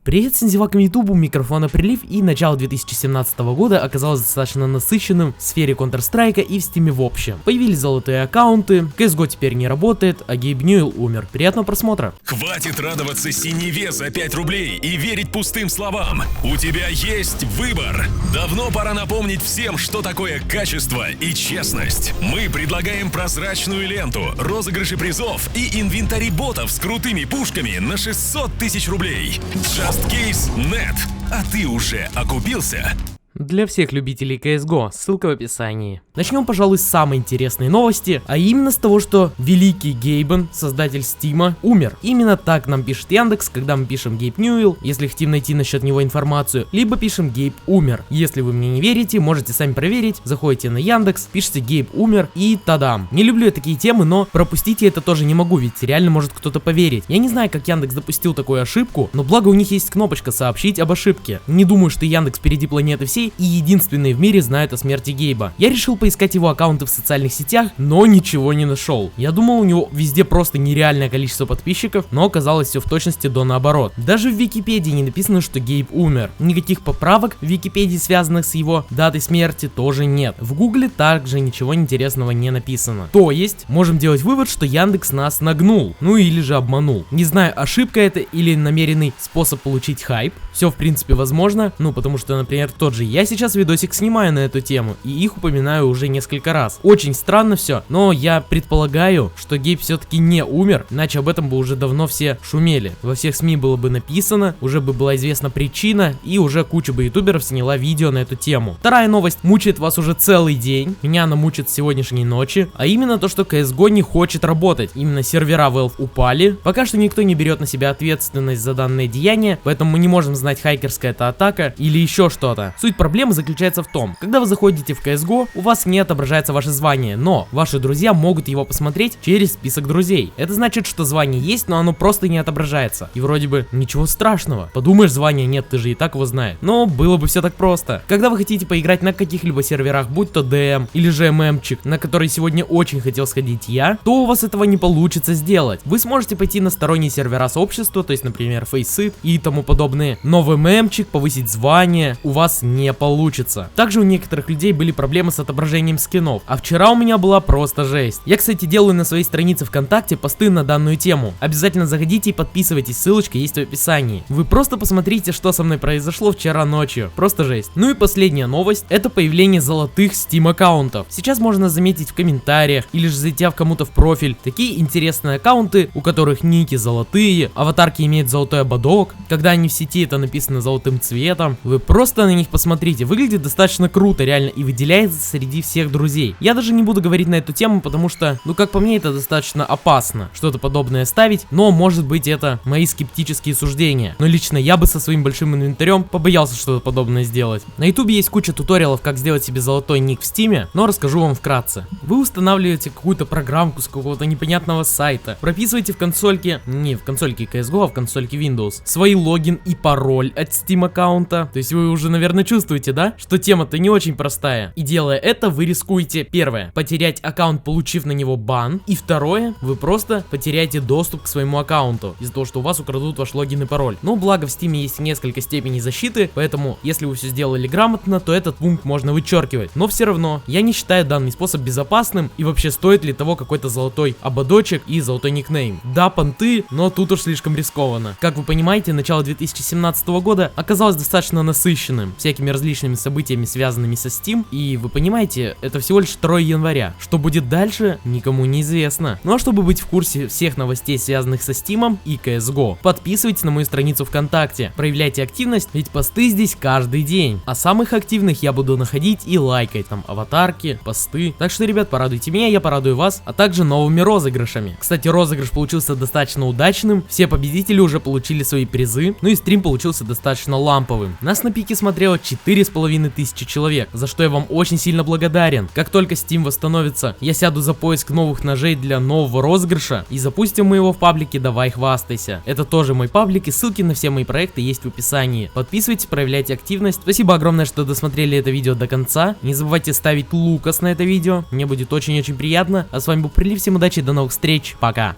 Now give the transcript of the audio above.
Привет всем зевакам YouTube, у микрофона Прилив, и начало 2017 года оказалось достаточно насыщенным в сфере Counter-Strike и в Steam в общем. Появились золотые аккаунты, CSGO теперь не работает, а Гейб Ньюэлл умер. Приятного просмотра. Хватит радоваться синеве за 5 рублей и верить пустым словам. У тебя есть выбор. Давно пора напомнить всем, что такое качество и честность. Мы предлагаем прозрачную ленту, розыгрыши призов и инвентарь ботов с крутыми пушками на 600 тысяч рублей. JustCase.net. А ты уже окупился? Для всех любителей CSGO, ссылка в описании. Начнем, пожалуй, с самой интересной новости, а именно с того, что великий Гейбен, создатель Стима, умер. Именно так нам пишет Яндекс, когда мы пишем Гейб Ньюэлл, если хотим найти насчет него информацию, либо пишем Гейб умер. Если вы мне не верите, можете сами проверить, заходите на Яндекс, пишите Гейб умер и тадам. Не люблю я такие темы, но пропустите это тоже не могу, ведь реально может кто-то поверить. Я не знаю, как Яндекс допустил такую ошибку, но благо у них есть кнопочка «Сообщить об ошибке». Не думаю, что Яндекс впереди планеты всей и единственные в мире знают о смерти Гейба. Я решил поискать его аккаунты в социальных сетях, но ничего не нашел. Я думал, у него везде просто нереальное количество подписчиков, но оказалось все в точности до наоборот. Даже в Википедии не написано, что Гейб умер. Никаких поправок в Википедии, связанных с его датой смерти, тоже нет. В Гугле также ничего интересного не написано. То есть, можем делать вывод, что Яндекс нас нагнул, ну или же обманул. Не знаю, ошибка это или намеренный способ получить хайп. Все в принципе возможно, потому что, например, тот же я сейчас видосик снимаю на эту тему, и их упоминаю уже несколько раз. Очень странно все, но я предполагаю, что Гейб все-таки не умер, иначе об этом бы уже давно все шумели. Во всех СМИ было бы написано, уже бы была известна причина, и уже куча бы ютуберов сняла видео на эту тему. Вторая новость мучает вас уже целый день, меня она мучит с сегодняшней ночи, а именно то, что CSGO не хочет работать. Именно сервера Valve упали, пока что никто не берет на себя ответственность за данное деяние, поэтому мы не можем знать, хайкерская это атака или еще что-то. Суть проблема заключается в том, когда вы заходите в CSGO, у вас не отображается ваше звание, но ваши друзья могут его посмотреть через список друзей. Это значит, что звание есть, но оно просто не отображается. И вроде бы ничего страшного. Подумаешь, звания нет, ты же и так его знаешь. Но было бы все так просто. Когда вы хотите поиграть на каких-либо серверах, будь то DM или же ММчик, на который сегодня очень хотел сходить я, то у вас этого не получится сделать. Вы сможете пойти на сторонние сервера сообщества, то есть, например, Faceit и тому подобное, но в ММчик повысить звание у вас не получится. Также у некоторых людей были проблемы с отображением скинов, а вчера у меня была просто жесть. Я, кстати, делаю на своей странице ВКонтакте посты на данную тему. Обязательно заходите и подписывайтесь, ссылочка есть в описании. Вы просто посмотрите, что со мной произошло вчера ночью. Просто жесть. Ну и последняя новость, это появление золотых Steam аккаунтов. Сейчас можно заметить в комментариях или же зайти кому-то в профиль такие интересные аккаунты, у которых ники золотые, аватарки имеют золотой ободок. Когда они в сети, это написано золотым цветом. Вы просто на них посмотрите, выглядит достаточно круто реально и выделяется среди всех друзей. Я даже не буду говорить на эту тему, потому что, как по мне, это достаточно опасно что-то подобное ставить, но может быть это мои скептические суждения. Но лично я бы со своим большим инвентарем побоялся что-то подобное сделать. На ютубе есть куча туториалов, как сделать себе золотой ник в стиме, но расскажу вам вкратце. Вы устанавливаете какую-то программку с какого-то непонятного сайта, прописываете в консольке, не в консольке CSGO, а в консольке Windows, свой логин и пароль от Steam аккаунта. То есть вы уже, наверное, чувствуете, да, что тема-то не очень простая. И делая это, вы рискуете, первое, потерять аккаунт, получив на него бан, и второе, вы просто потеряете доступ к своему аккаунту из-за того, что у вас украдут ваш логин и пароль. Но благо в Steam есть несколько степеней защиты, поэтому если вы все сделали грамотно, то этот пункт можно вычеркивать. Но все равно, я не считаю данный способ безопасным, и вообще стоит ли того какой-то золотой ободочек и золотой никнейм. Да, понты, но тут уж слишком рискованно. Как вы понимаете, начало 2017 года оказалось достаточно насыщенным всякими различными событиями, связанными со Steam, и вы понимаете, это всего лишь 2 января. Что будет дальше, никому не известно. Ну а чтобы быть в курсе всех новостей, связанных со Steam и CSGO, подписывайтесь на мою страницу ВКонтакте, проявляйте активность, ведь посты здесь каждый день. А самых активных я буду находить и лайкать, там аватарки, посты. Так что, ребят, порадуйте меня, я порадую вас, а также новыми розыгрышами. Кстати, розыгрыш получился достаточно удачным, все победители уже получили свои призы, ну и стрим получился достаточно ламповым. Нас на пике смотрело 4500 человек, за что я вам очень сильно благодарен. Как только Steam восстановится, я сяду за поиск новых ножей для нового розыгрыша и запустим мы его в паблике «Давай хвастайся». Это тоже мой паблик, и ссылки на все мои проекты есть в описании. Подписывайтесь, проявляйте активность. Спасибо огромное, что досмотрели это видео до конца. Не забывайте ставить лукас на это видео, мне будет очень-очень приятно. А с вами был Прилив, всем удачи, до новых встреч, пока!